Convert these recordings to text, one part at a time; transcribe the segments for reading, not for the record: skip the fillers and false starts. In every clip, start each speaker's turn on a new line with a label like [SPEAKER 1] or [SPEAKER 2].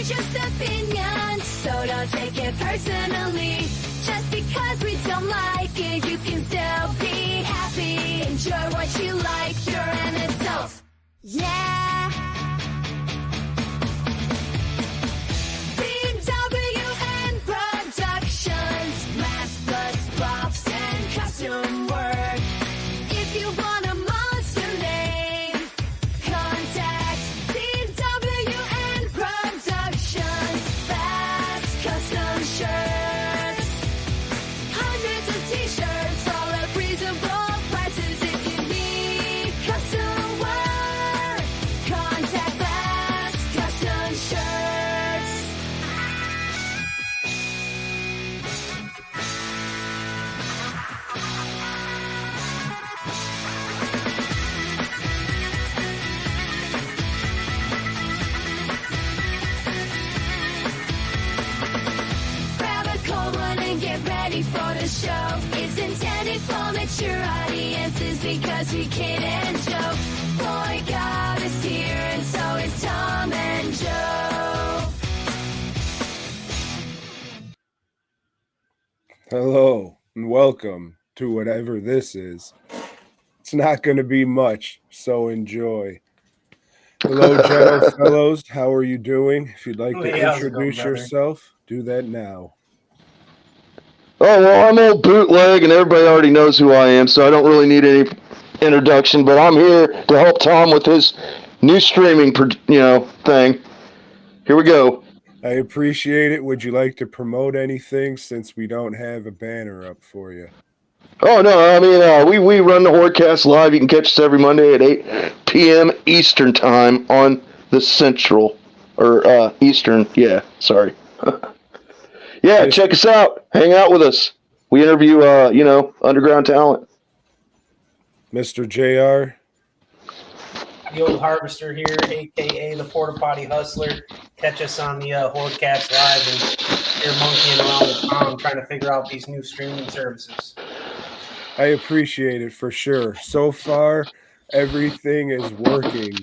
[SPEAKER 1] They're just opinions, so don't take it personally. Just because we don't like it, you can still be happy. Enjoy what you like, you're an adult. Yeah. BWN Productions, mask bus, props, and costume work. If you want a monster name, contact BWN Productions. Fast custom shirts, hundreds of t-shirts, all at reasonable prices. If you need custom work, contact Fast Custom Shirts. Grab a cold one and get ready for the show. It's intended for mature audiences because we kid and joke. Boy God is here and so is Tom and Joe.
[SPEAKER 2] Hello and welcome to whatever this is. It's not going to be much, so enjoy. Hello, Ghetto Fellows. How are you doing? If you'd like to
[SPEAKER 3] Hey, how's it
[SPEAKER 2] introduce
[SPEAKER 3] going, brother?
[SPEAKER 2] yourself, do that now.
[SPEAKER 4] Oh, well, I'm old bootleg, and everybody already knows who I am, so I don't really need any introduction. But I'm here to help Tom with his new streaming, thing. Here we go.
[SPEAKER 2] I appreciate it. Would you like to promote anything since we don't have a banner up for you?
[SPEAKER 4] Oh no, I mean we run the Hordcast live. You can catch us every Monday at 8 p.m. Eastern time on the Central or Eastern. Yeah, sorry. Yeah,
[SPEAKER 2] Yes.
[SPEAKER 4] check us out. Hang out with us. We interview underground talent.
[SPEAKER 2] Mr. JR?
[SPEAKER 3] The old harvester here, aka the Porta Potty Hustler. Catch us on the Hordcast Live and you're monkeying around with Tom trying to figure out these new streaming services.
[SPEAKER 2] I appreciate it for sure. So far, everything is working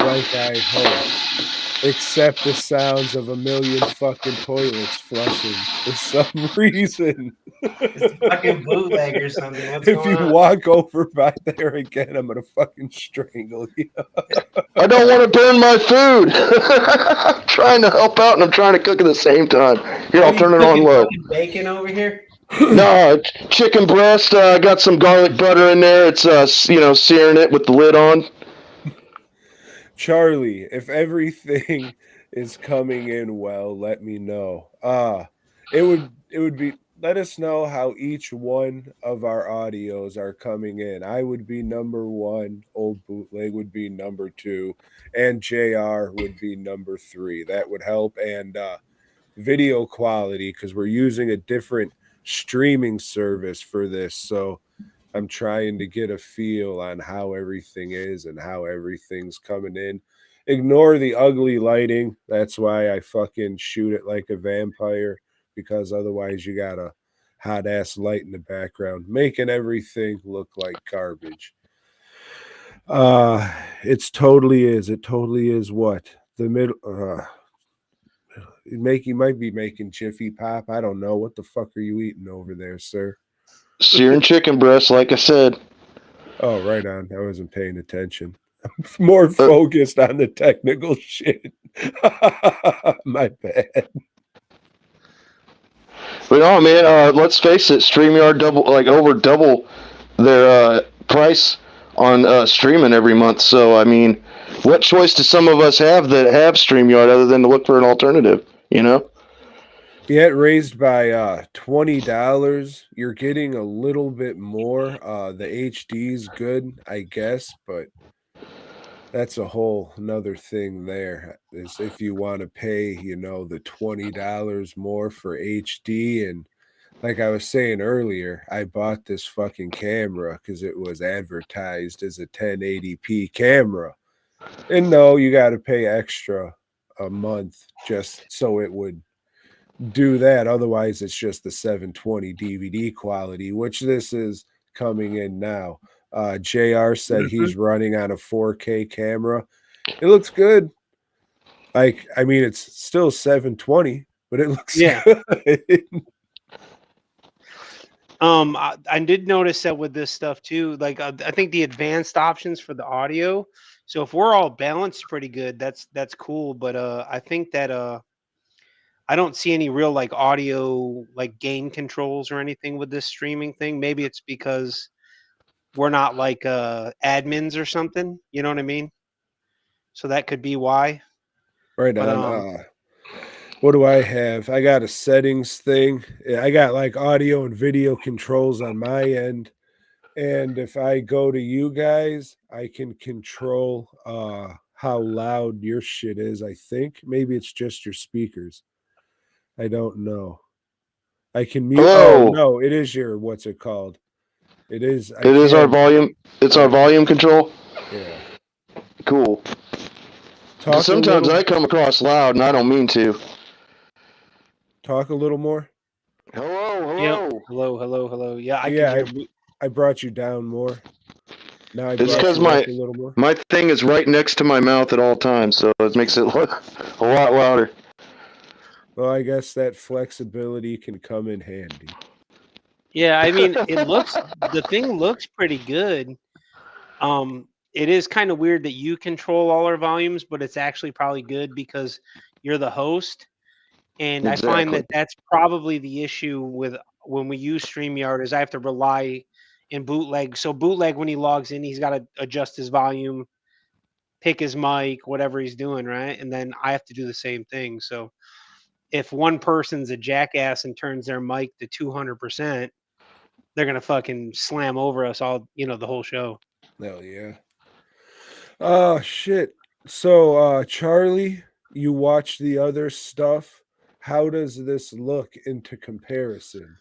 [SPEAKER 2] like I hoped, except the sounds of a million fucking toilets flushing for some reason.
[SPEAKER 3] It's fucking bootleg or something. What's
[SPEAKER 2] If
[SPEAKER 3] going
[SPEAKER 2] you
[SPEAKER 3] on?
[SPEAKER 2] walk over by there again, I'm gonna fucking strangle you.
[SPEAKER 4] I don't want to burn my food. I'm trying to help out and I'm trying to cook at the same time. Here,
[SPEAKER 3] Are
[SPEAKER 4] I'll
[SPEAKER 3] you
[SPEAKER 4] turn it on
[SPEAKER 3] cooking
[SPEAKER 4] low.
[SPEAKER 3] fucking bacon over here?
[SPEAKER 4] No, chicken breast. I got some garlic butter in there. It's searing it with the lid on.
[SPEAKER 2] Charlie, if everything is coming in well, let me know. It would be, let us know how each one of our audios are coming in. I would be number 1, Old Bootleg would be number 2, and JR would be number 3. That would help. And video quality, because we're using a different streaming service for this, so I'm trying to get a feel on how everything is and how everything's coming in. Ignore the ugly lighting. That's why I fucking shoot it like a vampire, because otherwise you got a hot ass light in the background, making everything look like garbage. It totally is what? The middle you might be making Jiffy Pop. I don't know. What the fuck are you eating over there, sir?
[SPEAKER 4] Searing chicken breast, like I said.
[SPEAKER 2] Oh, right on. I wasn't paying attention. I'm more focused on the technical shit. My bad.
[SPEAKER 4] But no, man, let's face it, StreamYard over double their price on streaming every month. So, I mean, what choice do some of us have that have StreamYard other than to look for an alternative, you know?
[SPEAKER 2] Yeah, it raised by $20. You're getting a little bit more. The HD's good, I guess, but that's a whole another thing there. Is if you want to pay, the $20 more for HD. And like I was saying earlier, I bought this fucking camera because it was advertised as a 1080p camera. And no, you got to pay extra a month just so it would do that. Otherwise, it's just the 720 DVD quality, which this is coming in now. JR said he's running on a 4K camera. It looks good. Like, I mean, it's still 720, but it looks
[SPEAKER 5] Yeah.
[SPEAKER 2] good.
[SPEAKER 5] I did notice that with this stuff too. Like, I think the advanced options for the audio. So if we're all balanced pretty good, that's cool. But I think that I don't see any real like audio like gain controls or anything with this streaming thing. Maybe it's because we're not like admins or something. You know what I mean? So that could be why.
[SPEAKER 2] Right
[SPEAKER 5] But
[SPEAKER 2] on. What do I have? I got a settings thing. I got like audio and video controls on my end. And if I go to you guys, I can control how loud your shit is, I think. Maybe it's just your speakers. I don't know. I can mute.
[SPEAKER 4] Hello.
[SPEAKER 2] Oh no, it is your what's it called? It is.
[SPEAKER 4] It is our volume. It's our volume control.
[SPEAKER 2] Yeah.
[SPEAKER 4] Cool.
[SPEAKER 2] Talk
[SPEAKER 4] Sometimes
[SPEAKER 2] a little,
[SPEAKER 4] I come across loud and I don't mean to.
[SPEAKER 2] talk a little more.
[SPEAKER 4] Hello,
[SPEAKER 5] yeah, hello. Yeah, I
[SPEAKER 2] Yeah,
[SPEAKER 5] can hear.
[SPEAKER 2] I brought you down more. Now I
[SPEAKER 4] It's
[SPEAKER 2] brought
[SPEAKER 4] 'cause
[SPEAKER 2] you up a little more.
[SPEAKER 4] my thing is right next to my mouth at all times, so it makes it look a lot louder.
[SPEAKER 2] Well, I guess that flexibility can come in handy.
[SPEAKER 5] Yeah, I mean, the thing looks pretty good. It is kind of weird that you control all our volumes, but it's actually probably good because you're the host. And I find
[SPEAKER 4] Exactly.
[SPEAKER 5] that that's probably the issue with when we use StreamYard is I have to rely in Bootleg. So Bootleg, when he logs in, he's got to adjust his volume, pick his mic, whatever he's doing, right? And then I have to do the same thing. So if one person's a jackass and turns their mic to 200%, they're gonna fucking slam over us all, the whole show.
[SPEAKER 2] Hell yeah. Oh shit. So Charlie, you watch the other stuff. How does this look into comparison?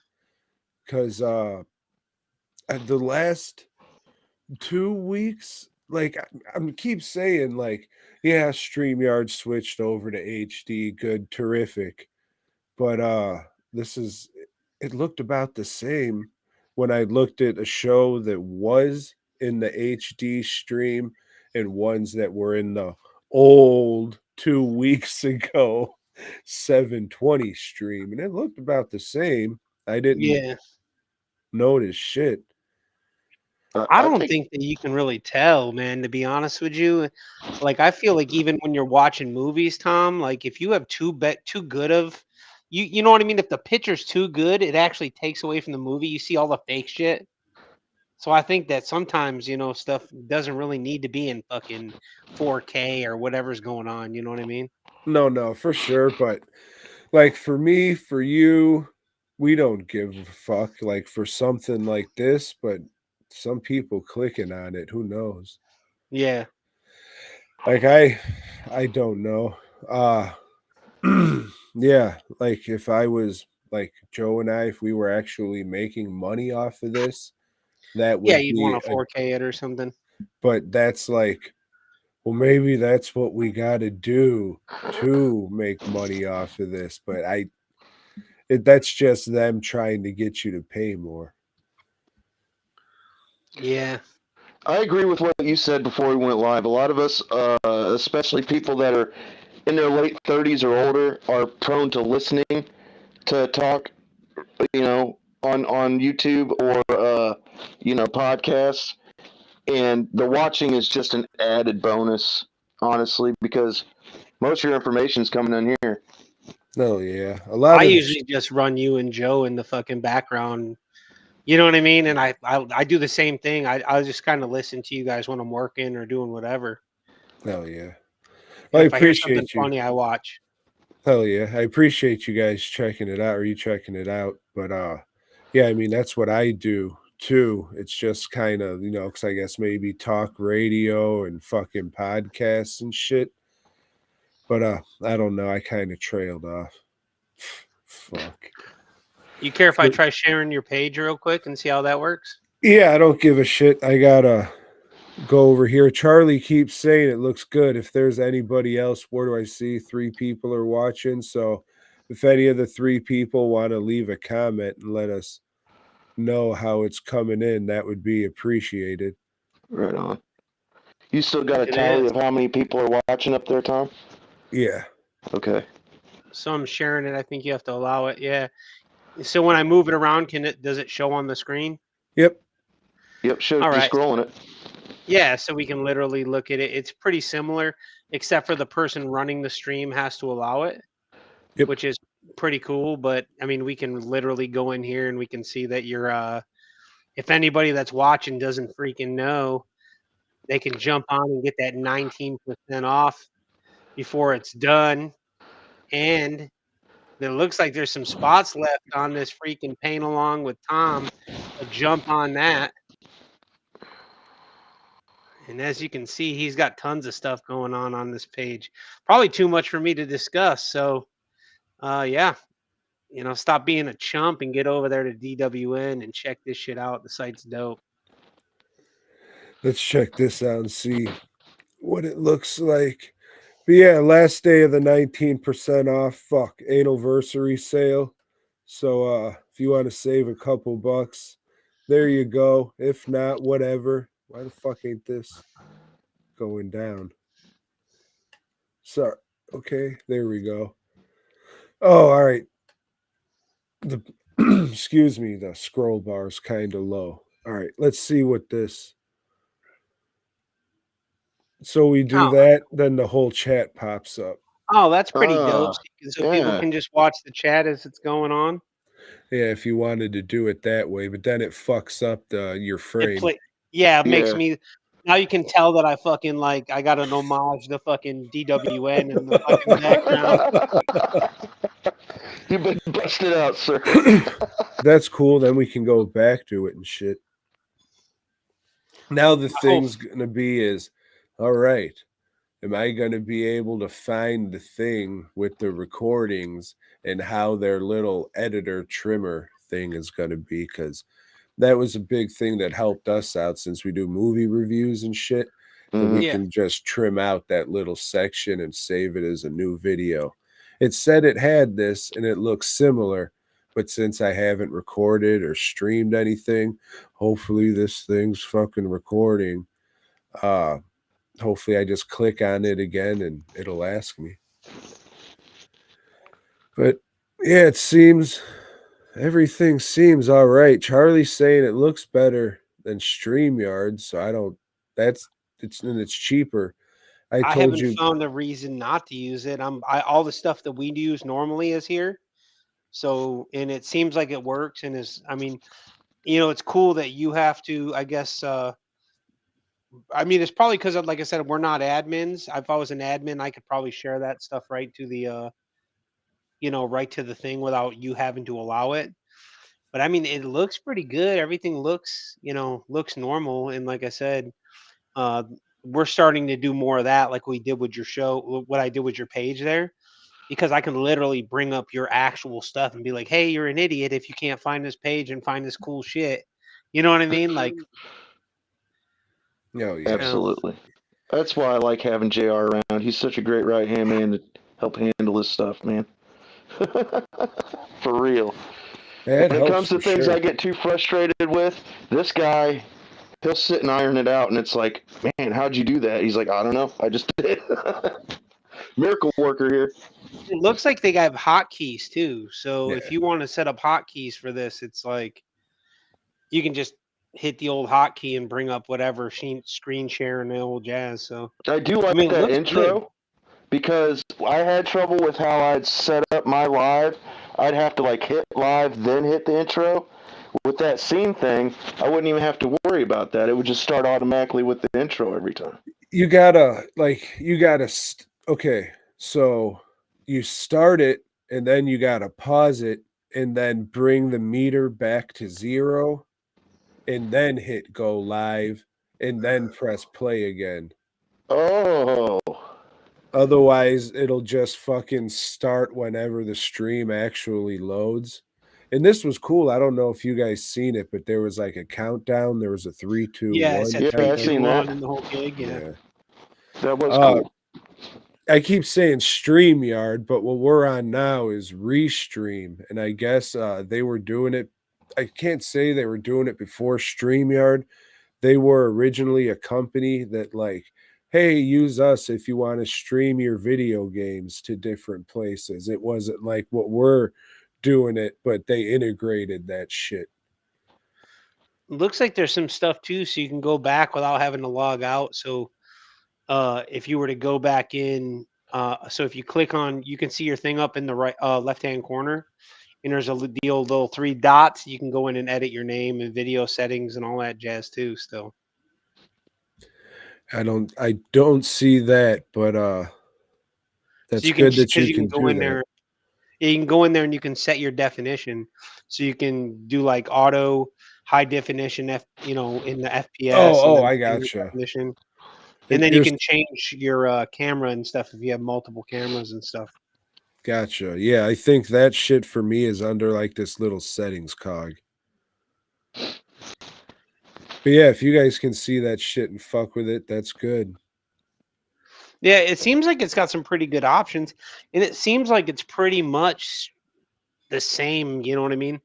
[SPEAKER 2] Because the last 2 weeks, like I'm keep saying, like, yeah, StreamYard switched over to HD, good, terrific. But it looked about the same when I looked at a show that was in the HD stream and ones that were in the old 2 weeks ago 720 stream, and it looked about the same. I didn't
[SPEAKER 5] Yeah.
[SPEAKER 2] notice shit.
[SPEAKER 5] I don't think that you can really tell, man, to be honest with you. Like, I feel like even when you're watching movies, Tom, like if you have too good of you know what I mean? If the picture's too good, it actually takes away from the movie. You see all the fake shit. So I think that sometimes, stuff doesn't really need to be in fucking 4K or whatever's going on. You know what I mean?
[SPEAKER 2] No, for sure. But like for me, for you, we don't give a fuck like for something like this, but some people clicking on it, who knows?
[SPEAKER 5] Yeah.
[SPEAKER 2] Like I don't know. Yeah, like if I was like Joe and I, if we were actually making money off of this, that would
[SPEAKER 5] Yeah, you'd
[SPEAKER 2] be
[SPEAKER 5] want to 4K it or something.
[SPEAKER 2] but that's like, well, maybe that's what we got to do to make money off of this. But that's just them trying to get you to pay more.
[SPEAKER 5] Yeah.
[SPEAKER 4] I agree with what you said before we went live. A lot of us, especially people that are in their late 30s or older, are prone to listening to talk, on YouTube or podcasts, and the watching is just an added bonus, honestly, because most of your information is coming in here.
[SPEAKER 2] Oh yeah, a lot.
[SPEAKER 5] I usually just run you and Joe in the fucking background. You know what I mean? And I do the same thing. I just kind of listen to you guys when I'm working or doing whatever.
[SPEAKER 2] Hell yeah.
[SPEAKER 5] Well,
[SPEAKER 2] I
[SPEAKER 5] if I hear something
[SPEAKER 2] appreciate you.
[SPEAKER 5] funny, I watch.
[SPEAKER 2] Hell yeah. I appreciate you guys checking it out or you checking it out. But yeah, I mean that's what I do too. It's just kind of, because I guess maybe talk radio and fucking podcasts and shit. But I don't know. I kind of trailed off. Fuck.
[SPEAKER 5] You care if I try sharing your page real quick and see how that works?
[SPEAKER 2] Yeah, I don't give a shit. I gotta go over here. Charlie keeps saying it looks good. If there's anybody else, where do I see 3 people are watching? So if any of the 3 people want to leave a comment and let us know how it's coming in, that would be appreciated.
[SPEAKER 4] Right on. You still got a
[SPEAKER 5] It
[SPEAKER 4] tally
[SPEAKER 5] is.
[SPEAKER 4] of how many people are watching up there, Tom?
[SPEAKER 2] Yeah.
[SPEAKER 4] Okay.
[SPEAKER 5] So I'm sharing it. I think you have to allow it. Yeah. So when I move it around, does it show on the screen?
[SPEAKER 2] Yep.
[SPEAKER 4] Yep. Shows
[SPEAKER 5] All
[SPEAKER 4] you
[SPEAKER 5] right.
[SPEAKER 4] scrolling it.
[SPEAKER 5] Yeah, so we can literally look at it. It's pretty similar, except for the person running the stream has to allow it,
[SPEAKER 2] Yep.
[SPEAKER 5] which is pretty cool. But I mean, we can literally go in here and we can see that you're if anybody that's watching doesn't freaking know, they can jump on and get that 19% off before it's done. And it looks like there's some spots left on this freaking paint along with Tom. So jump on that. And as you can see, he's got tons of stuff going on this page. Probably too much for me to discuss. So, yeah, stop being a chump and get over there to DWN and check this shit out. The site's dope.
[SPEAKER 2] Let's check this out and see what it looks like. But yeah, last day of the 19% off anniversary sale. So if you want to save a couple bucks, there you go. If not, whatever. Why the fuck ain't this going down? Sorry. Okay, there we go. Oh, all right. The excuse me, the scroll bar is kind of low. All right, let's see what this. So we do that, then the whole chat pops up.
[SPEAKER 5] Oh, that's pretty dope. So people
[SPEAKER 4] yeah.
[SPEAKER 5] can just watch the chat as it's going on.
[SPEAKER 2] Yeah, if you wanted to do it that way, but then it fucks up your frame.
[SPEAKER 5] It makes
[SPEAKER 4] Yeah.
[SPEAKER 5] me. Now you can tell that I fucking I got an homage to fucking DWN in the fucking background.
[SPEAKER 4] You've been busted out, sir.
[SPEAKER 2] That's cool. Then we can go back to it and shit. Now the thing's gonna be is, all right, am I gonna be able to find the thing with the recordings and how their little editor trimmer thing is gonna be? Because that was a big thing that helped us out since we do movie reviews and shit. And we can just trim out that little section and save it as a new video. It said it had this and it looks similar, but since I haven't recorded or streamed anything, hopefully this thing's fucking recording. Hopefully I just click on it again and it'll ask me. But yeah, everything seems all right. Charlie's saying it looks better than StreamYard, so it's cheaper.
[SPEAKER 5] I haven't found a reason not to use it. All the stuff that we use normally is here. So, and it seems like it works and it's cool that you have to, I guess, it's probably because like I said, we're not admins. If I was an admin, I could probably share that stuff right to the, right to the thing without you having to allow it. But it looks pretty good. Everything looks normal. And like I said, we're starting to do more of that, like we did with your show, what I did with your page there, because I can literally bring up your actual stuff and be like, hey, you're an idiot if you can't find this page and find this cool shit. You know what I mean? Like,
[SPEAKER 2] yeah.
[SPEAKER 4] Absolutely. That's why I like having JR around. He's such a great right-hand man to help handle this stuff, man. For real.
[SPEAKER 2] When
[SPEAKER 4] it comes to things I get too frustrated with, this guy, he'll sit and iron it out, and it's like, man, how'd you do that? He's like, I don't know. I just did. Miracle worker here.
[SPEAKER 5] It looks like they have hotkeys too. So if you want to set up hotkeys for this, it's like you can just hit the old hotkey and bring up whatever screen share and the old jazz. So
[SPEAKER 4] I do like that intro because I had trouble with how I'd set up my live. I'd have to hit live, then hit the intro. With that scene thing, I wouldn't even have to worry about that. It would just start automatically with the intro every time.
[SPEAKER 2] Okay, so you start it and then you gotta pause it and then bring the meter back to 0 and then hit go live and then press play again.
[SPEAKER 4] Oh.
[SPEAKER 2] Otherwise, it'll just fucking start whenever the stream actually loads. And this was cool. I don't know if you guys seen it, but there was a countdown. There was a 3, 2, 1.
[SPEAKER 5] Yeah,
[SPEAKER 4] I seen that.
[SPEAKER 5] In the whole gig,
[SPEAKER 4] yeah. That was cool.
[SPEAKER 2] I keep saying StreamYard, but what we're on now is Restream. And I guess they were doing it. I can't say they were doing it before StreamYard. They were originally a company that hey, use us if you want to stream your video games to different places. It wasn't like what we're doing it, but they integrated that shit.
[SPEAKER 5] Looks like there's some stuff too, so you can go back without having to log out. So if you were to go back in, so if you click on, you can see your thing up in the right left hand corner, and there's the old little 3 dots. You can go in and edit your name and video settings and all that jazz too. Still,
[SPEAKER 2] I don't see that, but that's
[SPEAKER 5] so you can,
[SPEAKER 2] good that
[SPEAKER 5] because
[SPEAKER 2] you
[SPEAKER 5] you can
[SPEAKER 2] can
[SPEAKER 5] go
[SPEAKER 2] do
[SPEAKER 5] in
[SPEAKER 2] that.
[SPEAKER 5] there. Yeah, you can go in there and you can set your definition, so you can do like auto high definition, in the FPS, and
[SPEAKER 2] Oh,
[SPEAKER 5] then
[SPEAKER 2] I
[SPEAKER 5] standard
[SPEAKER 2] gotcha.
[SPEAKER 5] definition. And then you can change your camera and stuff if you have multiple cameras and stuff.
[SPEAKER 2] Gotcha. Yeah, I think that shit for me is under like this little settings cog. But yeah, if you guys can see that shit and fuck with it, that's good.
[SPEAKER 5] Yeah, it seems like it's got some pretty good options, and it seems like it's pretty much the same. You know what I mean?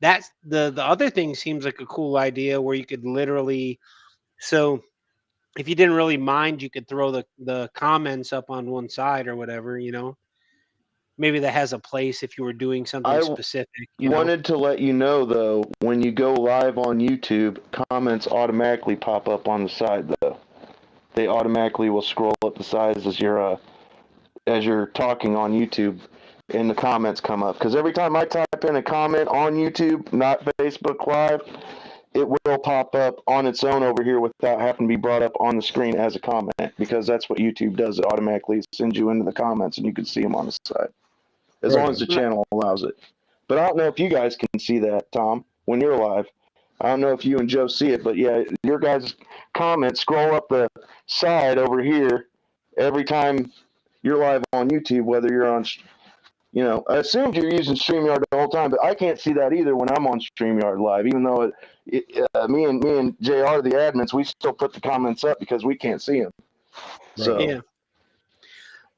[SPEAKER 5] That's the other thing seems like a cool idea where you could literally, so if you didn't really mind, you could throw the comments up on one side or whatever. Maybe that has a place if you were doing something specific.
[SPEAKER 4] Wanted to let you know though, when you go live on YouTube, comments automatically pop up on the side though. They automatically will scroll up the sides as you're talking on YouTube, and the comments come up. Because every time I type in a comment on YouTube, not Facebook Live, it will pop up on its own over here without having to be brought up on the screen as a comment. Because that's what YouTube does. It automatically sends you into the comments, and you can see them on the side, as long as the channel allows it. But I don't know if you guys can see that, Tom, when you're live. I don't know if you and Joe see it, but yeah, your guys' comments scroll up the side over here every time you're live on YouTube, whether you're on, I assumed you're using StreamYard the whole time, but I can't see that either when I'm on StreamYard live, even though me and JR, the admins, we still put the comments up because we can't see them. So.
[SPEAKER 5] Yeah.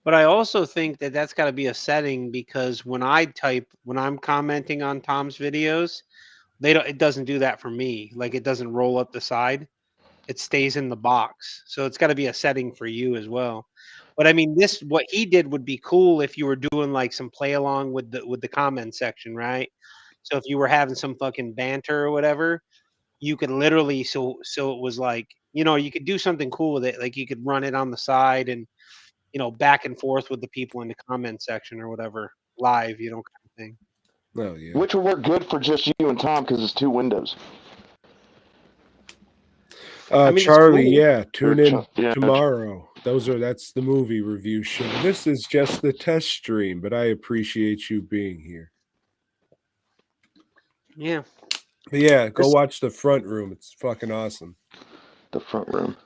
[SPEAKER 5] But I also think that that's got to be a setting, because when I'm commenting on Tom's videos, it doesn't do that for me. Like, it doesn't roll up the side. It stays in the box. So it's got to be a setting for you as well. But I mean, what he did would be cool if you were doing like some play along with the comment section, right? So if you were having some fucking banter or whatever, you could literally, so it was like, you could do something cool with it. Like, you could run it on the side and back and forth with the people in the comment section or whatever, live, kind of thing.
[SPEAKER 2] Oh, yeah.
[SPEAKER 4] Which will work good for just you and Tom because it's 2 windows.
[SPEAKER 2] Charlie,
[SPEAKER 5] cool.
[SPEAKER 2] yeah, tune in tomorrow. That's the movie review show. This is just the test stream, but I appreciate you being here.
[SPEAKER 5] Yeah.
[SPEAKER 2] But yeah, go watch the front room. It's fucking awesome.
[SPEAKER 4] The front room.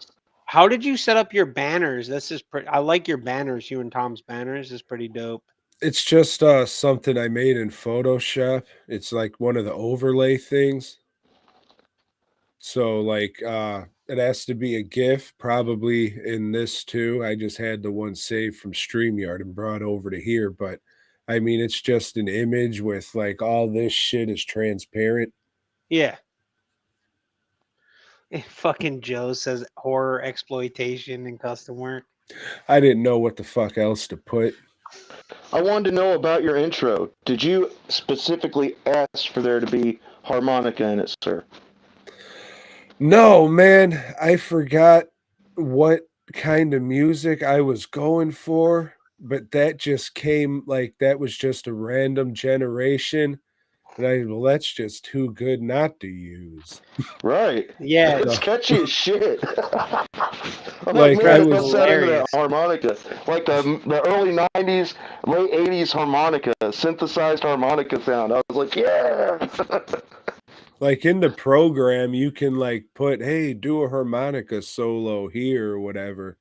[SPEAKER 5] How did you set up your banners? This is I like your banners. You and Tom's banners is pretty dope.
[SPEAKER 2] It's just something I made in Photoshop. It's like one of the overlay things. So like it has to be a GIF, probably in this too. I just had the one saved from StreamYard and brought over to here, but I mean it's just an image with like all this shit is transparent.
[SPEAKER 5] Yeah. Fucking Joe says horror exploitation and custom work.
[SPEAKER 2] I didn't know what the fuck else to put.
[SPEAKER 4] I wanted to know about your intro. Did you specifically ask for there to be harmonica in it, sir?
[SPEAKER 2] No, man. I forgot what kind of music I was going for, but that just came like that was just a random generation. And that's just too good not to use.
[SPEAKER 4] Right.
[SPEAKER 5] Yeah.
[SPEAKER 4] It's catchy as shit.
[SPEAKER 2] Like I was
[SPEAKER 4] that harmonica, like the early 90s, late 80s harmonica, synthesized harmonica sound. I was like, yeah.
[SPEAKER 2] like in the program, you can like put, hey, do a harmonica solo here or whatever.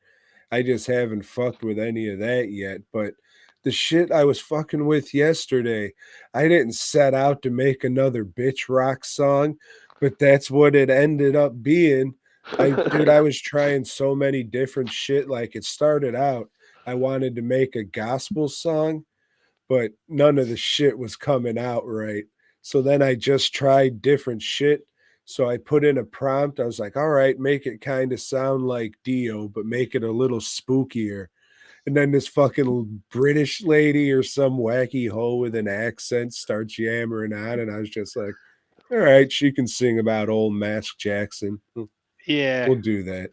[SPEAKER 2] I just haven't fucked with any of that yet, but the shit I was fucking with yesterday, I didn't set out to make another bitch rock song, but that's what it ended up being. I was trying so many different shit. Like it started out, I wanted to make a gospel song, but none of the shit was coming out right. So then I just tried different shit. So I put in a prompt. I was like, all right, make it kind of sound like Dio, but make it a little spookier. And then this fucking British lady or some wacky hoe with an accent starts yammering on. And I was just like, all right, she can sing about old Mask Jackson.
[SPEAKER 5] Yeah.
[SPEAKER 2] We'll do that.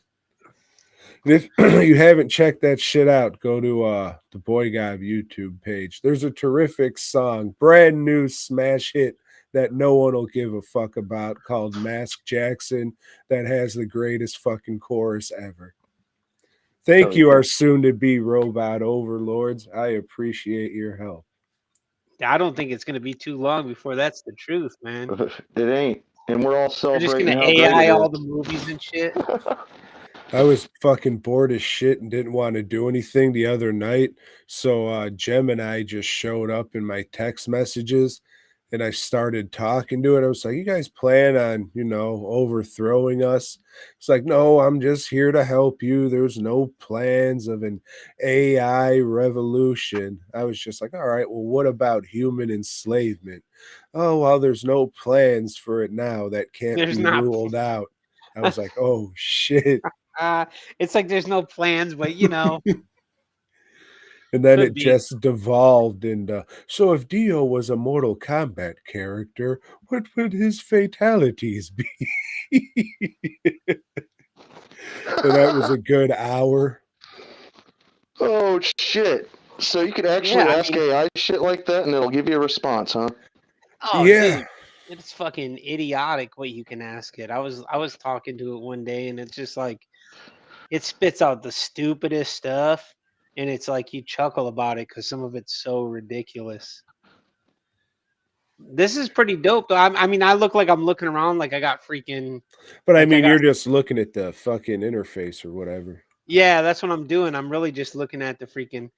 [SPEAKER 2] And if you haven't checked that shit out, go to the Boy Gob YouTube page. There's a terrific song, brand new smash hit that no one will give a fuck about called Mask Jackson that has the greatest fucking chorus ever. Thank
[SPEAKER 4] Oh,
[SPEAKER 2] you,
[SPEAKER 4] yeah.
[SPEAKER 2] our soon to be robot overlords. I appreciate your help.
[SPEAKER 5] I don't think it's going to be too long before that's the truth, man.
[SPEAKER 4] It ain't. And we're all
[SPEAKER 5] They're just
[SPEAKER 4] celebrating
[SPEAKER 5] going to
[SPEAKER 4] how great
[SPEAKER 5] AI
[SPEAKER 4] it
[SPEAKER 5] all
[SPEAKER 4] is.
[SPEAKER 5] the movies and shit.
[SPEAKER 2] I was fucking bored as shit and didn't want to do anything the other night. So Gemini just showed up in my text messages and I started talking to it. I was like, you guys plan on, overthrowing us? It's like, no, I'm just here to help you. There's no plans of an AI revolution. I was just like, all right, well, what about human enslavement? Oh, well, there's no plans for it now. That can't
[SPEAKER 5] There's
[SPEAKER 2] be
[SPEAKER 5] not.
[SPEAKER 2] ruled out. I was like, oh shit.
[SPEAKER 5] It's like there's no plans, but
[SPEAKER 2] And then
[SPEAKER 5] Could
[SPEAKER 2] it
[SPEAKER 5] be.
[SPEAKER 2] just devolved into, so if Dio was a Mortal Kombat character, what would his fatalities be? And that was a good hour.
[SPEAKER 4] Oh shit! So you could actually
[SPEAKER 5] Yeah, I
[SPEAKER 4] ask
[SPEAKER 5] mean-
[SPEAKER 4] AI shit like that, and it'll give you a response, huh?
[SPEAKER 5] oh,
[SPEAKER 2] Yeah.
[SPEAKER 5] dude, it's fucking idiotic what you can ask it. I was talking to it one day, and it's just like it spits out the stupidest stuff, and it's like you chuckle about it because some of it's so ridiculous. This is pretty dope, though. I mean, I look like I'm looking around like I got freaking.
[SPEAKER 2] But I
[SPEAKER 5] Like, I
[SPEAKER 2] mean,
[SPEAKER 5] got-
[SPEAKER 2] you're just looking at the fucking interface or whatever.
[SPEAKER 5] Yeah, that's what I'm doing. I'm really just looking at the freaking.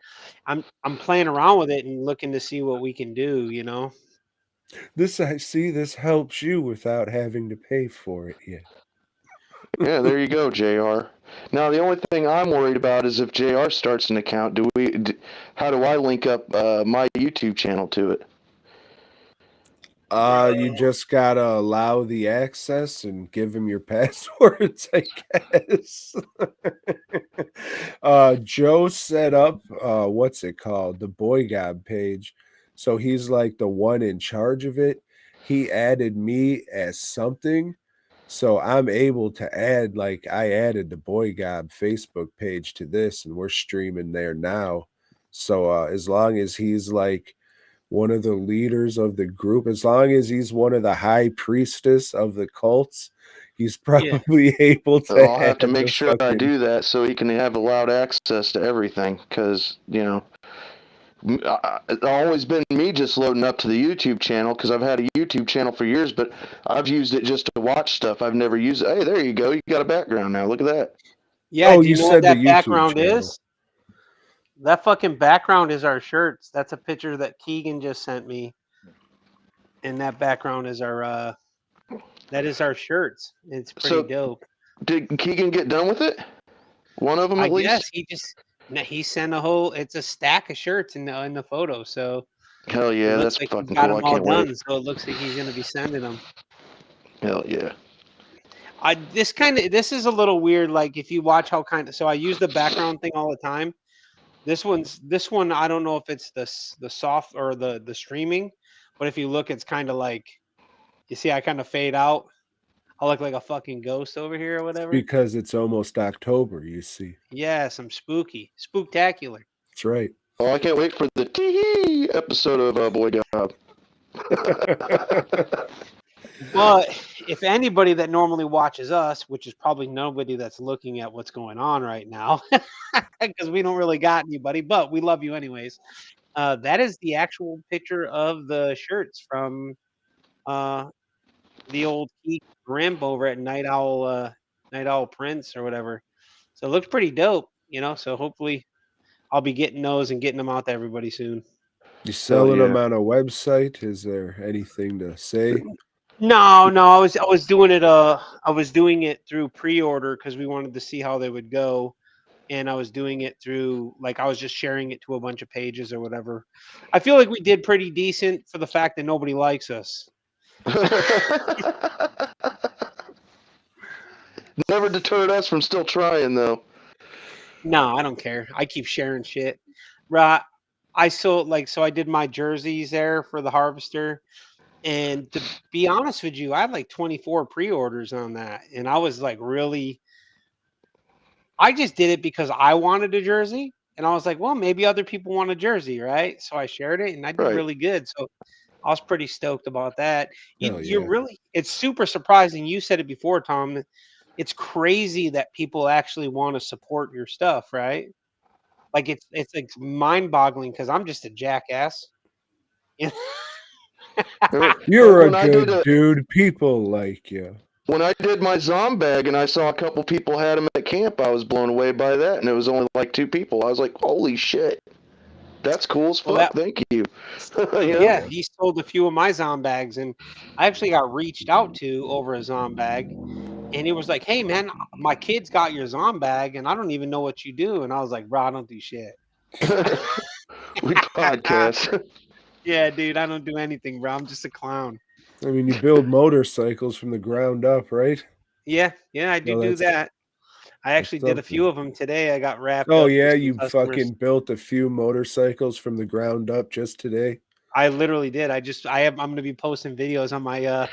[SPEAKER 5] I'm playing around with it and looking to see what we can do.
[SPEAKER 2] This, I see, this helps you without having to pay for it yet.
[SPEAKER 4] Yeah, there you go, JR. Now the only thing I'm worried about is if JR starts an account, how do I link up my YouTube channel to it?
[SPEAKER 2] You just gotta allow the access and give him your passwords, I guess. Joe set up what's it called? The Boy Gob page. So he's like the one in charge of it. He added me as something. So I'm able to add, like, I added the Boy Gob Facebook page to this, and we're streaming there now. So as long as he's like one of the leaders of the group, as long as he's one of the high priestess of the cults, he's probably able to.
[SPEAKER 4] I'll have to
[SPEAKER 2] add
[SPEAKER 4] make
[SPEAKER 2] the
[SPEAKER 4] sure I
[SPEAKER 2] fucking-
[SPEAKER 4] do that so he can have allowed access to everything, because it's always been me just loading up to the YouTube channel because I've had a YouTube channel for years, but I've used it just to watch stuff. I've never used it. Hey, there you go. You got a background now. Look at that.
[SPEAKER 5] Yeah,
[SPEAKER 2] Oh,
[SPEAKER 5] do you
[SPEAKER 2] you
[SPEAKER 5] know
[SPEAKER 2] said
[SPEAKER 5] what
[SPEAKER 2] the
[SPEAKER 5] that
[SPEAKER 2] YouTube
[SPEAKER 5] background
[SPEAKER 2] channel.
[SPEAKER 5] is? That fucking background is our shirts. That's a picture that Keegan just sent me. And that background is our that is our shirts. It's pretty
[SPEAKER 4] So,
[SPEAKER 5] dope.
[SPEAKER 4] Did Keegan get done with it? One of them
[SPEAKER 5] I
[SPEAKER 4] at least?
[SPEAKER 5] guess he sent it's a stack of shirts in the photo. So
[SPEAKER 4] Hell
[SPEAKER 5] it
[SPEAKER 4] yeah,
[SPEAKER 5] looks
[SPEAKER 4] that's
[SPEAKER 5] like he's
[SPEAKER 4] fucking
[SPEAKER 5] got
[SPEAKER 4] cool. I
[SPEAKER 5] them all
[SPEAKER 4] can't
[SPEAKER 5] done.
[SPEAKER 4] wait.
[SPEAKER 5] So it looks like he's gonna be sending them.
[SPEAKER 4] Hell yeah.
[SPEAKER 5] This is a little weird. Like if you watch so I use the background thing all the time. This one I don't know if it's the soft or the streaming, but if you look, it's kind of like you see I kind of fade out. I look like a fucking ghost over here or whatever.
[SPEAKER 2] Because it's almost October, you see.
[SPEAKER 5] Yes, I'm spooktacular.
[SPEAKER 2] That's right.
[SPEAKER 4] Oh, I can't wait for the tee episode of Boy Gob.
[SPEAKER 5] But if anybody that normally watches us, which is probably nobody that's looking at what's going on right now, because we don't really got anybody, but we love you anyways. That is the actual picture of the shirts from the old Geek Grimp over at Night Owl Prince or whatever. So it looks pretty dope, So hopefully I'll be getting those and getting them out to everybody soon.
[SPEAKER 2] You selling them
[SPEAKER 4] yeah.
[SPEAKER 2] on a website? Is there anything to say?
[SPEAKER 5] No, I was doing it. I was doing it through pre-order because we wanted to see how they would go, and I was doing it through I was just sharing it to a bunch of pages or whatever. I feel like we did pretty decent for the fact that nobody likes us.
[SPEAKER 4] Never deterred us from still trying, though.
[SPEAKER 5] No, I don't care. I keep sharing shit. Right. I sold so I did my jerseys there for the Harvester. And to be honest with you, I had like 24 pre-orders on that. And I was like I just did it because I wanted a jersey. And I was like, well, maybe other people want a jersey, right? So I shared it and I did
[SPEAKER 4] Right.
[SPEAKER 5] really good. So I was pretty stoked about that.
[SPEAKER 2] Hell
[SPEAKER 5] You're
[SPEAKER 2] yeah.
[SPEAKER 5] really, it's super surprising. You said it before, Tom. It's crazy that people actually want to support your stuff, right? Like it's like mind-boggling because I'm just a jackass.
[SPEAKER 2] You're a
[SPEAKER 4] When I did
[SPEAKER 2] good dude. People like you.
[SPEAKER 4] When I did my Zombag and I saw a couple people had them at camp, I was blown away by that, and it was only like 2 people. I was like, "Holy shit, that's cool as fuck!
[SPEAKER 5] Well,
[SPEAKER 4] Thank you." You know?
[SPEAKER 5] Yeah, he sold a few of my Zombags, and I actually got reached out to over a Zombag, and he was like, "Hey, man, my kid's got your Zombag, and I don't even know what you do." And I was like, "Bro, I don't do shit."
[SPEAKER 4] We podcast.
[SPEAKER 5] Yeah, dude, I don't do anything, bro. I'm just a clown.
[SPEAKER 2] I mean, you build motorcycles from the ground up, right?
[SPEAKER 5] Yeah, I do
[SPEAKER 2] No,
[SPEAKER 5] do
[SPEAKER 2] that's-
[SPEAKER 5] that. I actually did a few of them today. I got wrapped
[SPEAKER 2] Oh
[SPEAKER 5] up. for
[SPEAKER 2] yeah,
[SPEAKER 5] some
[SPEAKER 2] you
[SPEAKER 5] customers.
[SPEAKER 2] fucking built a few motorcycles from the ground up just today.
[SPEAKER 5] I literally did. I'm gonna be posting videos on my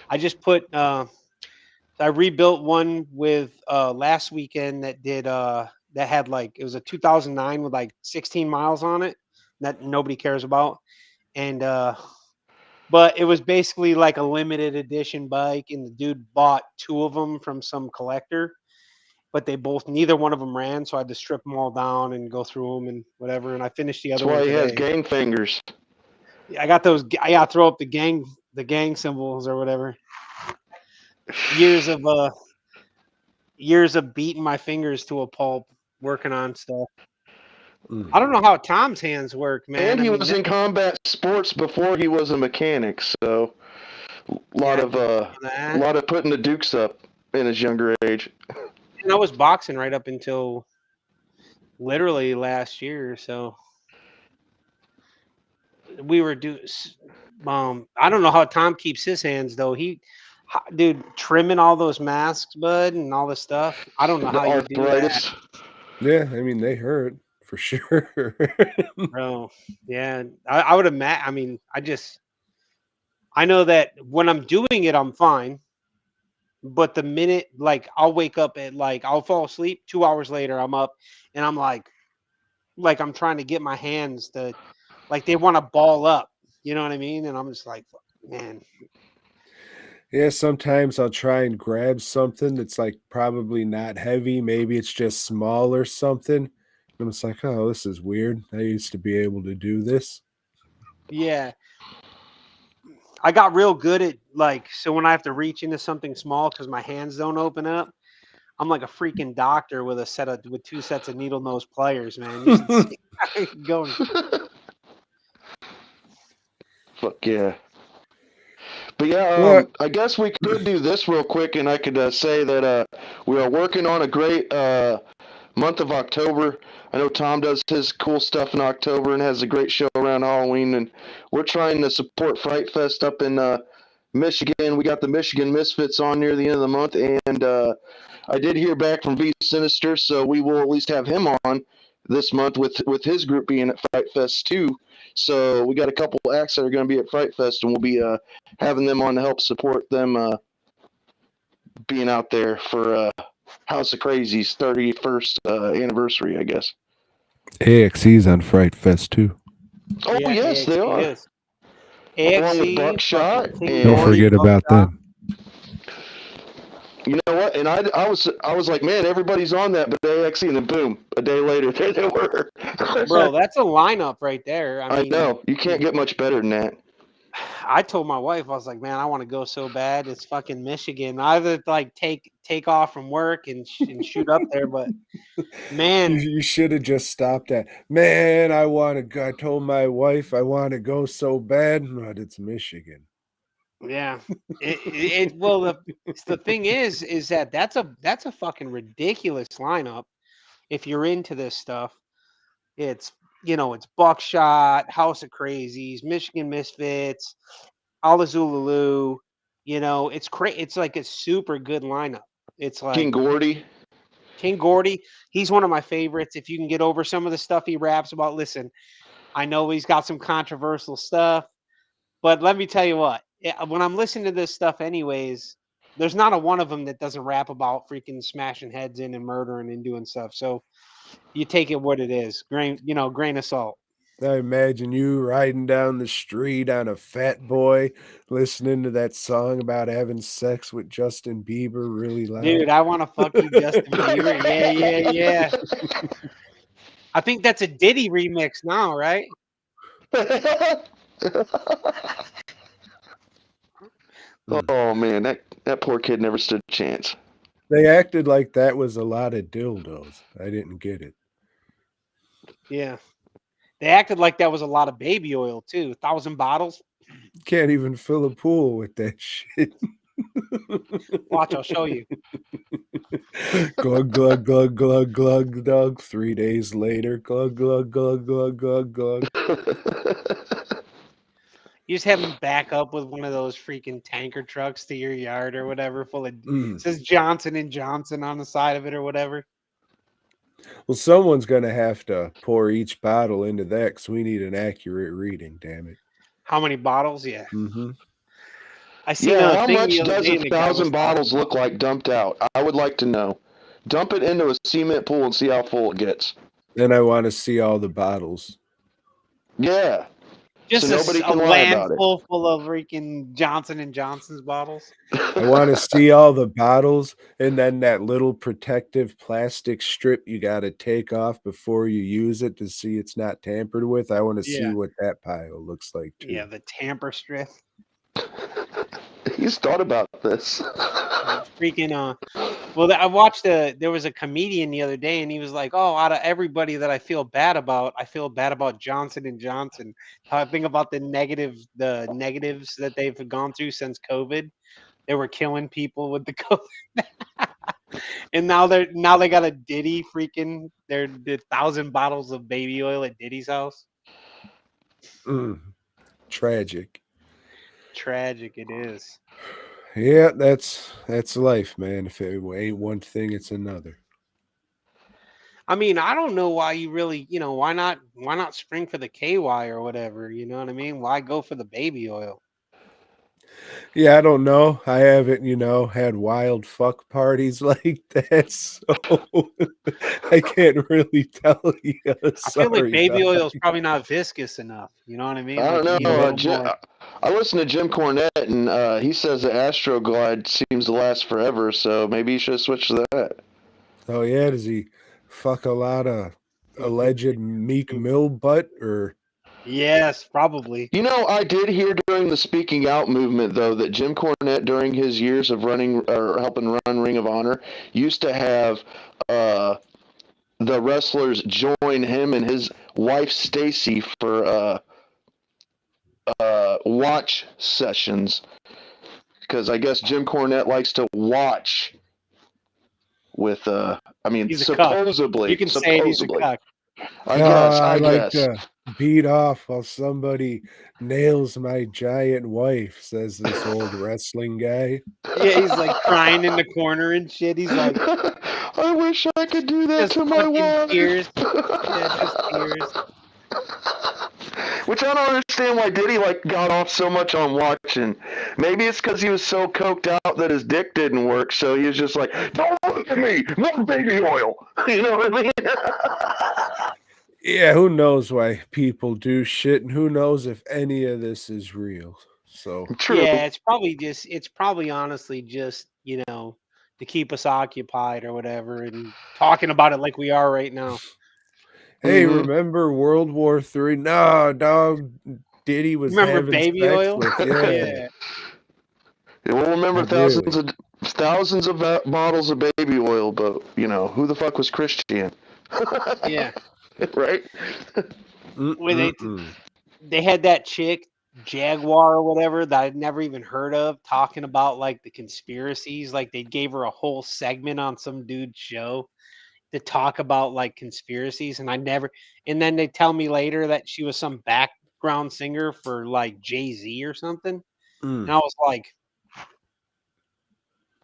[SPEAKER 5] I just put I rebuilt one with last weekend that did that had it was a 2009 with like 16 miles on it that nobody cares about. And but it was basically like a limited edition bike, and the dude bought 2 of them from some collector, but neither one of them ran, so I had to strip them all down and go through them and whatever. And I finished the
[SPEAKER 4] That's
[SPEAKER 5] other
[SPEAKER 4] why
[SPEAKER 5] one
[SPEAKER 4] he has
[SPEAKER 5] today.
[SPEAKER 4] gang fingers.
[SPEAKER 5] I got those. I got to throw up the gang symbols or whatever. Years of beating my fingers to a pulp working on stuff. I don't know how Tom's hands work, man.
[SPEAKER 4] And he
[SPEAKER 5] I mean,
[SPEAKER 4] was in combat sports before he was a mechanic, so a lot of putting the dukes up in his younger age.
[SPEAKER 5] And I was boxing right up until literally last year, so we were I don't know how Tom keeps his hands though. Dude, trimming all those masks, bud, and all this stuff. I don't know
[SPEAKER 4] The
[SPEAKER 5] how you do that,
[SPEAKER 4] arthritis.
[SPEAKER 2] Yeah, I mean they hurt for sure.
[SPEAKER 5] bro. Yeah, I would imagine. I mean, I know that when I'm doing it, I'm fine. But the minute, I'll wake up at I'll fall asleep. 2 hours later, I'm up, and I'm like I'm trying to get my hands to, they want to ball up. You know what I mean? And I'm just like, man.
[SPEAKER 2] Yeah, sometimes I'll try and grab something that's like probably not heavy. Maybe it's just small or something. And I'm just like, oh, this is weird. I used to be able to do this.
[SPEAKER 5] Yeah. I got real good at so when I have to reach into something small because my hands don't open up, I'm like a freaking doctor with 2 sets of needle nose pliers, man. You should see going.
[SPEAKER 4] Fuck yeah. But yeah, I guess we could do this real quick, and I could say that we are working on a great month of October. I know Tom does his cool stuff in October and has a great show around Halloween, and we're trying to support Fright Fest up in Michigan. We got the Michigan Misfits on near the end of the month, and I did hear back from V Sinister, so we will at least have him on this month with his group being at Fright Fest too. So we got a couple acts that are going to be at Fright Fest, and we'll be having them on to help support them being out there for House of Crazy's 31st anniversary, I guess.
[SPEAKER 2] AXE's on Fright Fest too.
[SPEAKER 4] Oh
[SPEAKER 5] Yeah,
[SPEAKER 4] yes, they are.
[SPEAKER 5] Is.
[SPEAKER 4] Along with
[SPEAKER 5] AXE,
[SPEAKER 4] Buckshot.
[SPEAKER 5] fucking
[SPEAKER 4] And
[SPEAKER 2] Don't forget about them.
[SPEAKER 4] you know what? And I was like, man, everybody's on that, but AXE, and then boom, a day later, there they were.
[SPEAKER 5] Bro, that's a lineup right there.
[SPEAKER 4] I know. You can't get much better than that.
[SPEAKER 5] I told my wife, I was like, man, I want to go so bad. It's fucking Michigan. I either take off from work and shoot up there, but man,
[SPEAKER 2] You should have just stopped at, man, I want to go. I told my wife I want to go so bad, but it's Michigan.
[SPEAKER 5] yeah. Well, the thing is that that's a fucking ridiculous lineup. If you're into this stuff, it's it's Buckshot, House of Crazies, Michigan Misfits, Alazululu. It's it's like a super good lineup. It's like
[SPEAKER 4] King Gordy.
[SPEAKER 5] King Gordy. He's one of my favorites. If you can get over some of the stuff he raps about, listen, I know he's got some controversial stuff, but let me tell you what. When I'm listening to this stuff, anyways, there's not a one of them that doesn't rap about freaking smashing heads in and murdering and doing stuff. So you take it what it is, grain of salt.
[SPEAKER 2] I imagine you riding down the street on a fat boy, listening to that song about having sex with Justin Bieber really loud.
[SPEAKER 5] Dude, I want to fuck you, Justin Bieber. Yeah. I think that's a Diddy remix now, right?
[SPEAKER 4] Oh man, that poor kid never stood a chance.
[SPEAKER 2] They acted like that was a lot of dildos. I didn't get it.
[SPEAKER 5] Yeah. They acted like that was a lot of baby oil too. 1,000 bottles.
[SPEAKER 2] Can't even fill a pool with that shit.
[SPEAKER 5] Watch, I'll show you.
[SPEAKER 2] Glug, glug, glug, glug, glug, glug. 3 days later, glug, glug, glug, glug, glug, glug.
[SPEAKER 5] You just have them back up with one of those freaking tanker trucks to your yard or whatever, full of it says Johnson and Johnson on the side of it or whatever.
[SPEAKER 2] Well, someone's gonna have to pour each bottle into that because we need an accurate reading. Damn it!
[SPEAKER 5] How many bottles? Yeah.
[SPEAKER 2] Mm-hmm.
[SPEAKER 5] I seen
[SPEAKER 4] Yeah,
[SPEAKER 5] a
[SPEAKER 4] how
[SPEAKER 5] thing
[SPEAKER 4] much
[SPEAKER 5] the other
[SPEAKER 4] does
[SPEAKER 5] day and the guy
[SPEAKER 4] 1,000
[SPEAKER 5] was
[SPEAKER 4] bottles look like dumped out? I would like to know. Dump it into a cement pool and see how full it gets.
[SPEAKER 2] Then I want to see all the bottles.
[SPEAKER 4] Yeah.
[SPEAKER 5] just
[SPEAKER 4] so
[SPEAKER 5] a,
[SPEAKER 4] nobody
[SPEAKER 5] a
[SPEAKER 4] can lie about it.
[SPEAKER 5] landful full of freaking Johnson and Johnson's bottles.
[SPEAKER 2] I want to see all the bottles and then that little protective plastic strip you got to take off before you use it to see it's not tampered with. I want to see
[SPEAKER 5] Yeah.
[SPEAKER 2] what that pile looks like too.
[SPEAKER 5] Yeah, the tamper strip.
[SPEAKER 4] He's thought about this.
[SPEAKER 5] Freaking well, I watched there was a comedian the other day and he was like, oh, out of everybody that I feel bad about, I feel bad about Johnson and Johnson. How I think about the negatives that they've gone through since COVID. They were killing people with the COVID. And now they got a Diddy freaking their 1,000 bottles of baby oil at Diddy's house.
[SPEAKER 2] Tragic.
[SPEAKER 5] Tragic it is.
[SPEAKER 2] Yeah, that's life, man. If it ain't one thing, it's another.
[SPEAKER 5] I mean, I don't know why you really, why not spring for the KY or whatever, you know what I mean? Why go for the baby oil?
[SPEAKER 2] Yeah, I don't know. I haven't, had wild fuck parties like that, so I can't really tell you.
[SPEAKER 5] I feel like baby
[SPEAKER 2] dog.
[SPEAKER 5] oil is probably not viscous enough. You know what I mean?
[SPEAKER 4] I
[SPEAKER 5] Like,
[SPEAKER 4] don't
[SPEAKER 5] you need a
[SPEAKER 4] know.
[SPEAKER 5] little more-
[SPEAKER 4] I listened to Jim Cornette, and he says the Astroglide seems to last forever, so maybe you should switch to that.
[SPEAKER 2] Oh yeah, does he fuck a lot of alleged Meek Mill butt or?
[SPEAKER 5] Yes, probably.
[SPEAKER 4] I did hear during the Speaking Out movement, though, that Jim Cornette, during his years of running or helping run Ring of Honor, used to have the wrestlers join him and his wife Stacy for watch sessions, because I guess Jim Cornette likes to watch with
[SPEAKER 5] He's a cuck.
[SPEAKER 4] supposedly.
[SPEAKER 5] You can say he's a
[SPEAKER 4] supposedly.
[SPEAKER 5] cuck.
[SPEAKER 4] I
[SPEAKER 2] like
[SPEAKER 4] guess.
[SPEAKER 2] to beat off while somebody nails my giant wife, says this old wrestling guy.
[SPEAKER 5] Yeah, he's like crying in the corner and shit. He's like,
[SPEAKER 4] I wish I could do that
[SPEAKER 5] just
[SPEAKER 4] to my
[SPEAKER 5] fucking
[SPEAKER 4] wife.
[SPEAKER 5] tears. Yeah, just tears.
[SPEAKER 4] Which I don't understand why Diddy got off so much on watching. Maybe it's because he was so coked out that his dick didn't work, so he was just like, "Don't look at me, more baby oil." You know what I mean?
[SPEAKER 2] Yeah, who knows why people do shit, and who knows if any of this is real. So
[SPEAKER 4] True.
[SPEAKER 5] Yeah, it's probably honestly just, to keep us occupied or whatever and talking about it like we are right now.
[SPEAKER 2] hey,
[SPEAKER 4] Mhm.
[SPEAKER 2] remember World War III? Nah, dog. Diddy was
[SPEAKER 5] Remember
[SPEAKER 2] having
[SPEAKER 5] baby
[SPEAKER 2] sex
[SPEAKER 5] oil?
[SPEAKER 2] with- yeah.
[SPEAKER 4] We'll remember
[SPEAKER 2] I do.
[SPEAKER 4] thousands of bottles of baby oil, but who the fuck was Christian?
[SPEAKER 5] Yeah.
[SPEAKER 4] Right?
[SPEAKER 5] Where they-
[SPEAKER 2] Mm-mm-mm.
[SPEAKER 5] They had that chick, Jaguar or whatever, that I'd never even heard of, talking about the conspiracies. Like they gave her a whole segment on some dude's show to talk about conspiracies, and and then they tell me later that she was some background singer for Jay-Z or something.
[SPEAKER 2] Mm.
[SPEAKER 5] And I was like,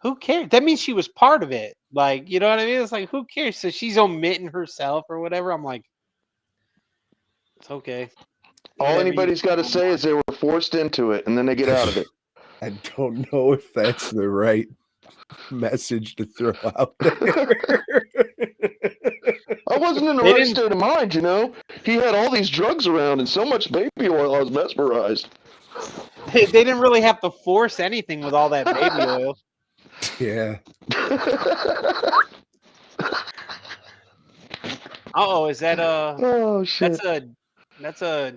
[SPEAKER 5] who cares? That means she was part of it. Like, you know what I mean? It's like, who cares? So she's omitting herself or whatever. I'm like, it's okay.
[SPEAKER 4] All
[SPEAKER 5] Whatever you
[SPEAKER 4] anybody's got to say is they were forced into it, and then they get out of it.
[SPEAKER 2] I don't know if that's the right message to throw out there.
[SPEAKER 4] I wasn't in the
[SPEAKER 5] They
[SPEAKER 4] right
[SPEAKER 5] didn't-
[SPEAKER 4] state of mind, you know. He had all these drugs around and so much baby oil. I was mesmerized.
[SPEAKER 5] they didn't really have to force anything with all that baby oil.
[SPEAKER 2] Yeah.
[SPEAKER 5] Oh, is that
[SPEAKER 4] Oh shit!
[SPEAKER 5] that's a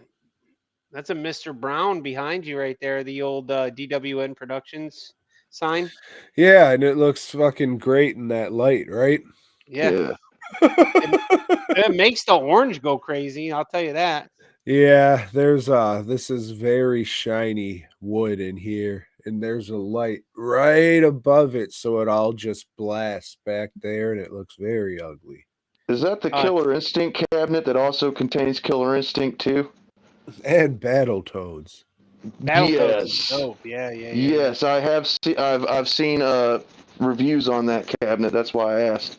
[SPEAKER 5] Mr. Brown behind you right there, the old DWN Productions sign.
[SPEAKER 2] Yeah, and it looks fucking great in that light, right?
[SPEAKER 5] Yeah. It makes the orange go crazy, I'll tell you that.
[SPEAKER 2] Yeah, there's this is very shiny wood in here, and there's a light right above it, so it all just blasts back there, and it looks very ugly.
[SPEAKER 4] Is that the Killer Instinct cabinet that also contains Killer Instinct 2?
[SPEAKER 2] And Battletoads.
[SPEAKER 5] Battletoads is
[SPEAKER 4] Yes.
[SPEAKER 5] dope. Yeah.
[SPEAKER 4] Yes, I have. I've seen reviews on that cabinet. That's why I asked.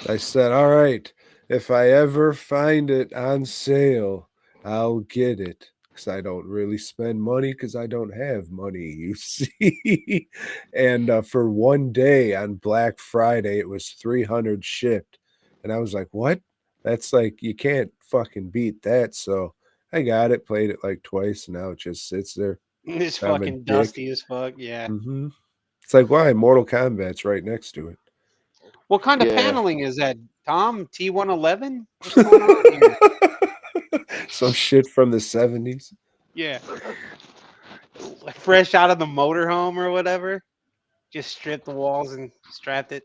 [SPEAKER 2] I said, all right, if I ever find it on sale, I'll get it. Because I don't really spend money because I don't have money, you see. And for one day on Black Friday, it was 300 shipped. And I was like, what? That's like, you can't fucking beat that. So I got it, played it like twice, and now it just sits there.
[SPEAKER 5] It's
[SPEAKER 2] I'm a
[SPEAKER 5] fucking
[SPEAKER 2] dick.
[SPEAKER 5] dusty as fuck. Yeah.
[SPEAKER 2] It's like, why? Mortal Kombat's right next to it.
[SPEAKER 5] What kind of
[SPEAKER 4] Yeah.
[SPEAKER 5] paneling is that, Tom? T111? What's going on here?
[SPEAKER 2] Some shit from the 70s.
[SPEAKER 5] Yeah. Like fresh out of the motorhome or whatever. Just stripped the walls and strapped it.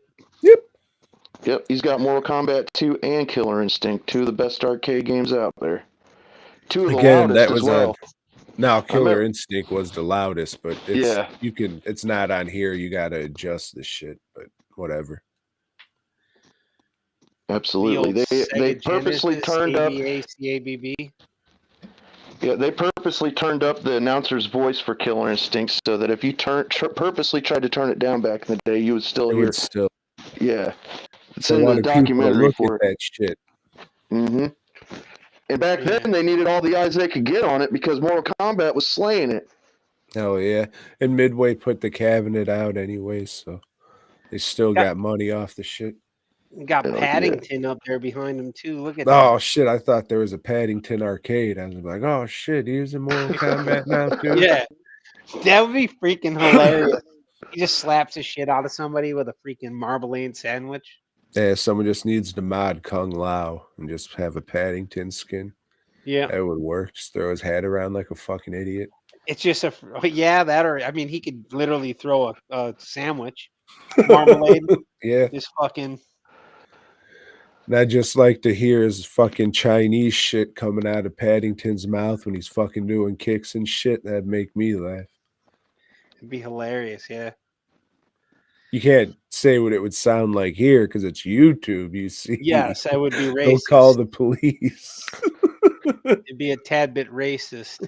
[SPEAKER 4] Yep, he's got Mortal Kombat 2 and Killer Instinct, two of the best arcade games out there. Two of the
[SPEAKER 2] Again,
[SPEAKER 4] loudest
[SPEAKER 2] that was
[SPEAKER 4] as well.
[SPEAKER 2] Now, Killer
[SPEAKER 4] remember-
[SPEAKER 2] Instinct was the loudest, but it's
[SPEAKER 4] Yeah.
[SPEAKER 2] it's not on here. You gotta adjust the shit, but whatever.
[SPEAKER 4] Absolutely,
[SPEAKER 5] The old
[SPEAKER 4] they
[SPEAKER 5] Sega
[SPEAKER 4] purposely
[SPEAKER 5] Genesis,
[SPEAKER 4] turned up.
[SPEAKER 5] ABA, CABB.
[SPEAKER 4] Yeah, they purposely turned up the announcer's voice for Killer Instinct so that if you purposely tried to turn it down back in the day, you would still
[SPEAKER 2] It
[SPEAKER 4] hear.
[SPEAKER 2] would still.
[SPEAKER 4] Yeah, it's
[SPEAKER 2] I
[SPEAKER 4] in the
[SPEAKER 2] wanted people to
[SPEAKER 4] documentary
[SPEAKER 2] look
[SPEAKER 4] for
[SPEAKER 2] at that shit.
[SPEAKER 4] Mm-hmm. And back then, they needed all the eyes they could get on it because Mortal Kombat was slaying it.
[SPEAKER 2] Hell yeah! And Midway put the cabinet out anyway, so they still got money off the shit.
[SPEAKER 5] Got
[SPEAKER 4] Hell yeah.
[SPEAKER 5] Paddington up there behind him too. Look at
[SPEAKER 2] Oh
[SPEAKER 5] that.
[SPEAKER 2] shit! I thought there was a Paddington arcade. I was like, oh shit, he's in Mortal Kombat now too.
[SPEAKER 5] Yeah. That would be freaking hilarious. He just slaps the shit out of somebody with a freaking Marmalade sandwich.
[SPEAKER 2] Yeah, someone just needs to mod Kung Lao and just have a Paddington skin.
[SPEAKER 5] Yeah.
[SPEAKER 2] That would work. Just throw his head around like a fucking idiot.
[SPEAKER 5] It's just that, or I mean, he could literally throw a sandwich, marmalade,
[SPEAKER 2] Yeah.
[SPEAKER 5] just fucking.
[SPEAKER 2] And I just like to hear his fucking Chinese shit coming out of Paddington's mouth when he's fucking doing kicks and shit. That'd make me laugh.
[SPEAKER 5] It'd be hilarious, yeah.
[SPEAKER 2] You can't say what it would sound like here because it's YouTube, you see.
[SPEAKER 5] Yes, that would be
[SPEAKER 2] They'll
[SPEAKER 5] racist.
[SPEAKER 2] call the police.
[SPEAKER 5] It'd be a tad bit racist.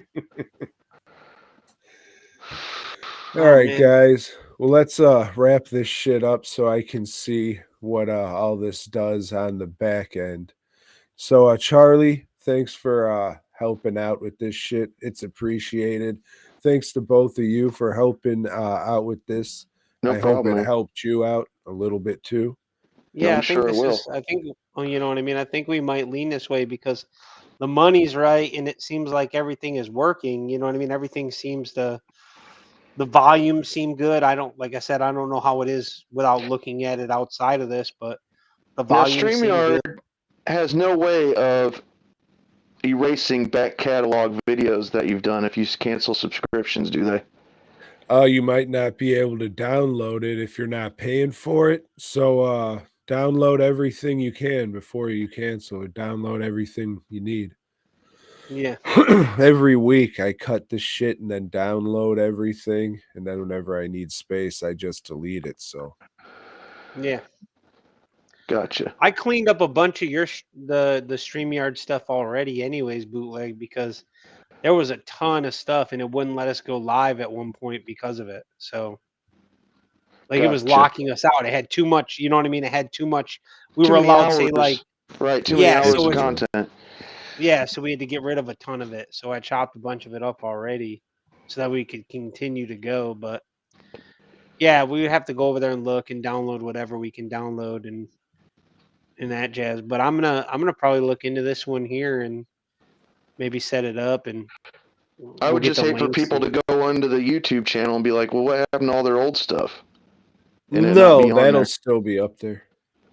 [SPEAKER 2] All right,
[SPEAKER 5] man.
[SPEAKER 2] guys. Well, let's wrap this shit up so I can see what all this does on the back end. So, Charlie, thanks for helping out with this shit. It's appreciated. Thanks to both of you for helping out with this.
[SPEAKER 4] No
[SPEAKER 2] I
[SPEAKER 4] problem.
[SPEAKER 2] hope it
[SPEAKER 4] man.
[SPEAKER 2] helped you out a little bit too.
[SPEAKER 5] Yeah,
[SPEAKER 4] I'm
[SPEAKER 5] I think
[SPEAKER 4] sure it
[SPEAKER 5] this
[SPEAKER 4] will.
[SPEAKER 5] is. I think, well, you know what I mean. I think we might lean this way because the money's right, and it seems like everything is working. You know what I mean. Everything seems to. The volume seem good. I don't, like I said, I don't know how it is without looking at it outside of this, but the
[SPEAKER 4] Yeah,
[SPEAKER 5] volume seems
[SPEAKER 4] StreamYard
[SPEAKER 5] good.
[SPEAKER 4] has no way of erasing back catalog videos that you've done if you cancel subscriptions, do they?
[SPEAKER 2] You might not be able to download it if you're not paying for it. So download everything you can before you cancel it. Download everything you need.
[SPEAKER 5] Yeah,
[SPEAKER 2] Every week I cut the shit and then download everything. And then whenever I need space, I just delete it. So
[SPEAKER 5] yeah.
[SPEAKER 4] Gotcha.
[SPEAKER 5] I cleaned up a bunch of the StreamYard stuff already, anyways, bootleg, because there was a ton of stuff and it wouldn't let us go live at one point because of it. So Like it was
[SPEAKER 4] Gotcha.
[SPEAKER 5] locking us out. It had too much. You know what I mean? It had too much. We
[SPEAKER 4] Too
[SPEAKER 5] were
[SPEAKER 4] many
[SPEAKER 5] allowed to say
[SPEAKER 4] hours.
[SPEAKER 5] like,
[SPEAKER 4] Right, too
[SPEAKER 5] Yeah,
[SPEAKER 4] many
[SPEAKER 5] so
[SPEAKER 4] hours of
[SPEAKER 5] it's-
[SPEAKER 4] content.
[SPEAKER 5] yeah. So we had to get rid of a ton of it. So I chopped a bunch of it up already, so that we could continue to go. But yeah, we would have to go over there and look and download whatever we can download and that jazz. But I'm gonna probably look into this one here and maybe set it up and
[SPEAKER 4] I
[SPEAKER 5] we'll
[SPEAKER 4] would
[SPEAKER 5] get
[SPEAKER 4] just
[SPEAKER 5] the
[SPEAKER 4] hate for
[SPEAKER 5] links
[SPEAKER 4] people
[SPEAKER 5] and-
[SPEAKER 4] to go onto the YouTube channel and be like, "Well, what happened to all their old stuff?" And it not
[SPEAKER 2] No,
[SPEAKER 4] be on
[SPEAKER 2] that'll
[SPEAKER 4] there.
[SPEAKER 2] still be up there.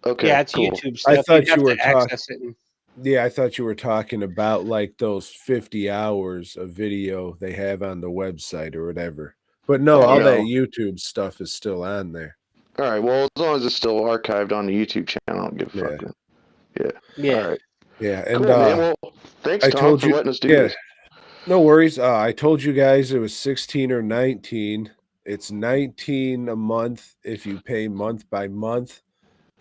[SPEAKER 4] Okay,
[SPEAKER 5] Yeah, it's
[SPEAKER 4] cool.
[SPEAKER 5] YouTube
[SPEAKER 2] I
[SPEAKER 5] stuff.
[SPEAKER 2] thought
[SPEAKER 5] You'd have
[SPEAKER 2] you were
[SPEAKER 5] to access it. And,
[SPEAKER 2] Yeah, I thought you were talking about like those 50 hours of video they have on the website or whatever. But no, all that
[SPEAKER 4] No.
[SPEAKER 2] YouTube stuff is still on there.
[SPEAKER 4] All right. Well, as long as it's still archived on the YouTube channel, I don't give a
[SPEAKER 2] Yeah.
[SPEAKER 4] fuck. Yeah.
[SPEAKER 5] yeah.
[SPEAKER 4] All right.
[SPEAKER 2] Yeah, and
[SPEAKER 4] Cool, man. Well, thanks,
[SPEAKER 2] I
[SPEAKER 4] Tom,
[SPEAKER 2] told
[SPEAKER 4] for
[SPEAKER 2] you-
[SPEAKER 4] letting us do
[SPEAKER 2] yeah.
[SPEAKER 4] this.
[SPEAKER 2] no worries. I told you guys it was 16 or 19. It's 19 a month if you pay month by month,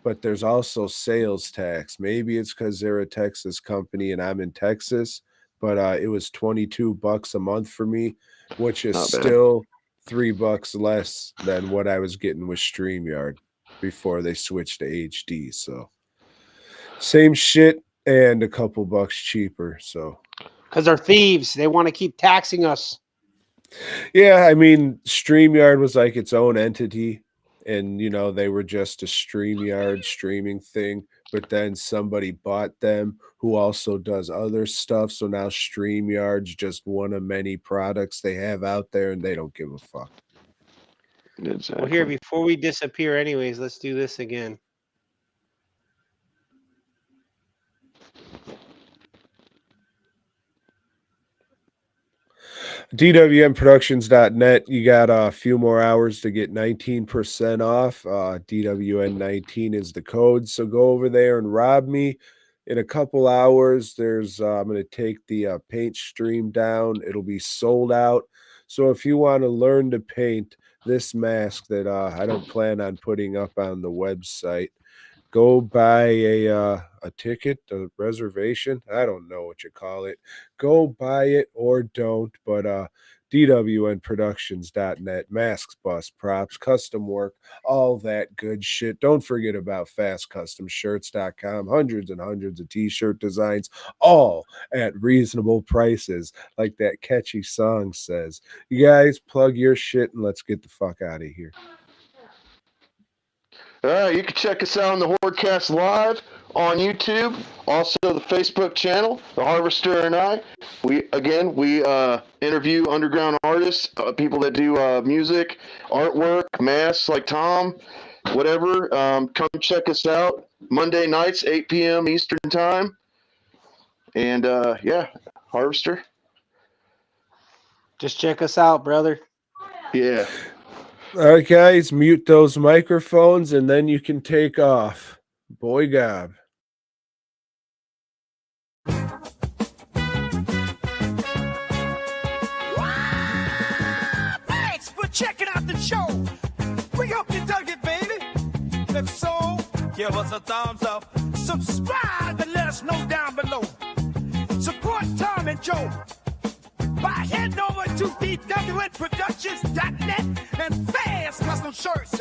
[SPEAKER 2] but there's also sales tax. Maybe it's because they're a Texas company and I'm in Texas, but it was $22 a month for me, which is
[SPEAKER 4] Not bad.
[SPEAKER 2] still $3 less than what I was getting with StreamYard before they switched to HD. So same shit and a couple bucks cheaper. So
[SPEAKER 5] Because they're thieves. They want to keep taxing us.
[SPEAKER 2] yeah, I mean, StreamYard was like its own entity, and they were just a StreamYard streaming thing. But then somebody bought them who also does other stuff. So now StreamYard's just one of many products they have out there, and they don't give a fuck.
[SPEAKER 4] Exactly.
[SPEAKER 5] Well, here, before we disappear anyways, let's do this again.
[SPEAKER 2] DWNproductions.net, you got a few more hours to get 19% off. DWN19 is the code. So go over there and rob me. In a couple hours, I'm going to take the paint stream down. It'll be sold out. So if you want to learn to paint this mask that I don't plan on putting up on the website, go buy a ticket, a reservation. I don't know what you call it. Go buy it or don't. But DWNproductions.net, masks, bus, props, custom work, all that good shit. Don't forget about fastcustomshirts.com. Hundreds and hundreds of t-shirt designs, all at reasonable prices, like that catchy song says. You guys plug your shit and let's get the fuck out of here.
[SPEAKER 4] All right, you can check us out on the Hordcast Live on YouTube, also the Facebook channel, The Harvester and I. We interview underground artists, people that do music, artwork, masks like Tom, whatever. Come check us out Monday nights, 8 p.m. Eastern Time. And Harvester.
[SPEAKER 5] Just check us out, brother.
[SPEAKER 4] Yeah.
[SPEAKER 2] All right, guys, mute those microphones and then you can take off. Boy gob.
[SPEAKER 6] Thanks for checking out the show. We hope you dug it, baby. If so, give us a thumbs up. Subscribe and let us know down below. Support Tom and Joe by heading over to DWNproductions.net and Fast Custom Shirts.